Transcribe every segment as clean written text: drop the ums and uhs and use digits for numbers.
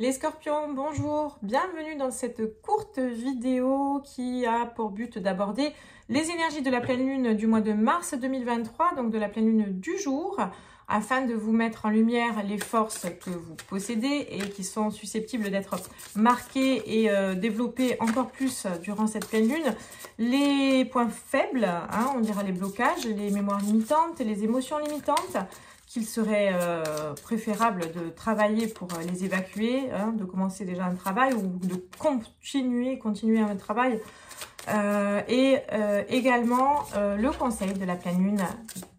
Les scorpions, bonjour, bienvenue dans cette courte vidéo qui a pour but d'aborder les énergies de la pleine lune du mois de mars 2023, donc de la pleine lune du jour, afin de vous mettre en lumière les forces que vous possédez et qui sont susceptibles d'être marquées et développées encore plus durant cette pleine lune. Les points faibles, on dira les blocages, les mémoires limitantes, les émotions limitantes, qu'il serait préférable de travailler pour les évacuer, de commencer déjà un travail ou de continuer un travail. Également le conseil de la pleine lune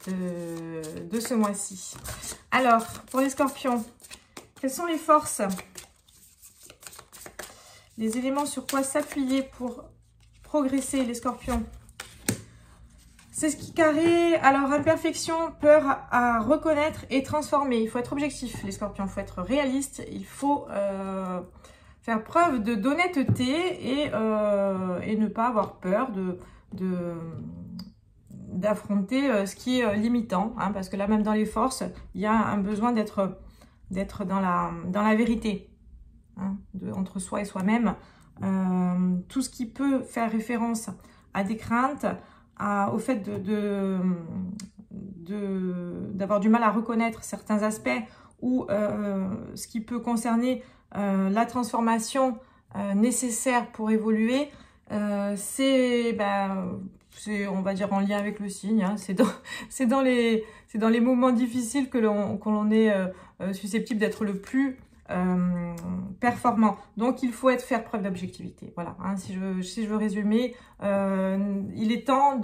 de ce mois-ci. Alors, pour les scorpions, quelles sont les forces? Les éléments sur quoi s'appuyer pour progresser, les scorpions? C'est ce qui carré, alors imperfection, peur à reconnaître et transformer. Il faut être objectif, les scorpions, il faut être réaliste, il faut faire preuve d'honnêteté et ne pas avoir peur d'affronter ce qui est limitant, parce que là même dans les forces, il y a un besoin d'être dans la vérité, entre soi et soi-même. Tout ce qui peut faire référence à des craintes, au fait d'avoir du mal à reconnaître certains aspects ou ce qui peut concerner la transformation nécessaire pour évoluer, c'est on va dire en lien avec le signe, c'est dans les moments difficiles que l'on est susceptible d'être le plus performant. Donc il faut faire preuve d'objectivité. Voilà, si je veux résumer, il est temps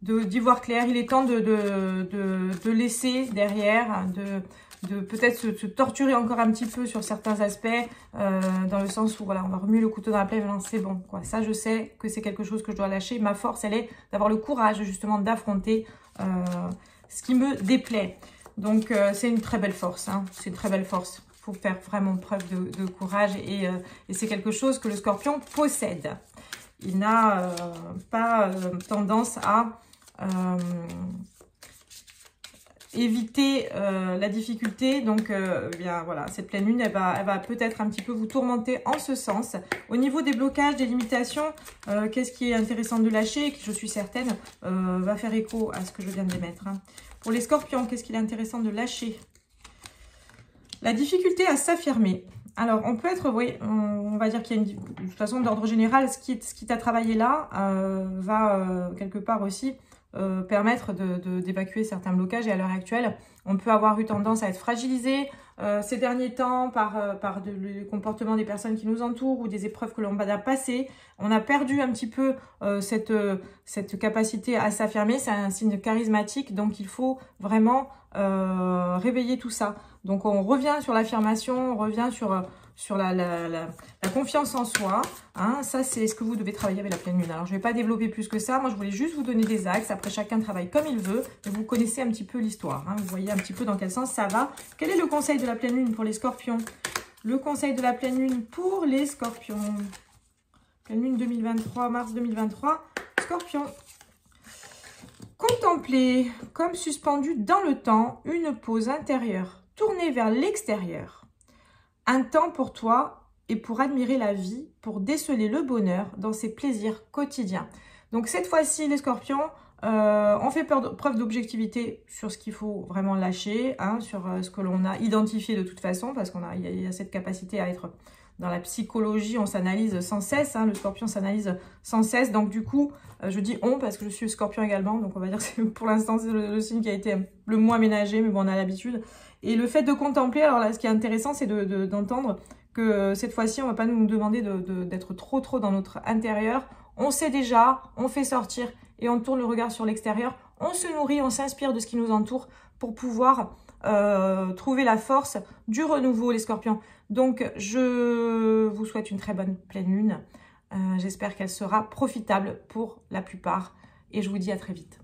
d'y voir clair, il est temps de laisser derrière, de peut-être se torturer encore un petit peu sur certains aspects, dans le sens où voilà, on va remuer le couteau dans la plaie, maintenant c'est bon, quoi. Ça je sais que c'est quelque chose que je dois lâcher. Ma force, elle est d'avoir le courage justement d'affronter ce qui me déplaît. Donc c'est une très belle force, c'est une très belle force. Il faut faire vraiment preuve de courage et c'est quelque chose que le scorpion possède. Il n'a pas tendance à éviter la difficulté. Donc bien voilà, cette pleine lune, elle va peut-être un petit peu vous tourmenter en ce sens. Au niveau des blocages, des limitations, qu'est-ce qui est intéressant de lâcher et qui, je suis certaine, va faire écho à ce que je viens d'émettre. Pour les scorpions, qu'est-ce qu'il est intéressant de lâcher? La difficulté à s'affirmer. Alors, on peut être, oui, on va dire qu'il y a de toute façon, d'ordre général, ce qui t'a travaillé là va quelque part aussi permettre d'évacuer certains blocages. Et à l'heure actuelle, on peut avoir eu tendance à être fragilisé ces derniers temps par le comportement des personnes qui nous entourent ou des épreuves que l'on a passées. On a perdu un petit peu cette capacité à s'affirmer. C'est un signe charismatique, donc il faut vraiment réveiller tout ça. Donc on revient sur l'affirmation, on revient sur la confiance en soi. Ça, c'est ce que vous devez travailler avec la pleine lune. Alors, je ne vais pas développer plus que ça. Moi, je voulais juste vous donner des axes. Après, chacun travaille comme il veut. Et vous connaissez un petit peu l'histoire. Vous voyez un petit peu dans quel sens ça va. Quel est le conseil de la pleine lune pour les scorpions? Le conseil de la pleine lune pour les scorpions. Pleine lune 2023, mars 2023. Scorpion. Contempler, comme suspendu dans le temps, une pause intérieure tournée vers l'extérieur. Un temps pour toi et pour admirer la vie, pour déceler le bonheur dans ses plaisirs quotidiens. Donc cette fois-ci, les scorpions, on fait preuve d'objectivité sur ce qu'il faut vraiment lâcher, sur ce que l'on a identifié de toute façon, parce qu'il y a cette capacité à être dans la psychologie, on s'analyse sans cesse, le scorpion s'analyse sans cesse. Donc du coup, je dis on parce que je suis scorpion également, donc on va dire que pour l'instant c'est le signe qui a été le moins ménagé, mais bon, on a l'habitude. Et le fait de contempler, alors là, ce qui est intéressant, c'est d'entendre que cette fois-ci, on ne va pas nous demander d'être trop dans notre intérieur. On sait déjà, on fait sortir et on tourne le regard sur l'extérieur. On se nourrit, on s'inspire de ce qui nous entoure pour pouvoir trouver la force du renouveau, les scorpions. Donc, je vous souhaite une très bonne pleine lune. J'espère qu'elle sera profitable pour la plupart. Et je vous dis à très vite.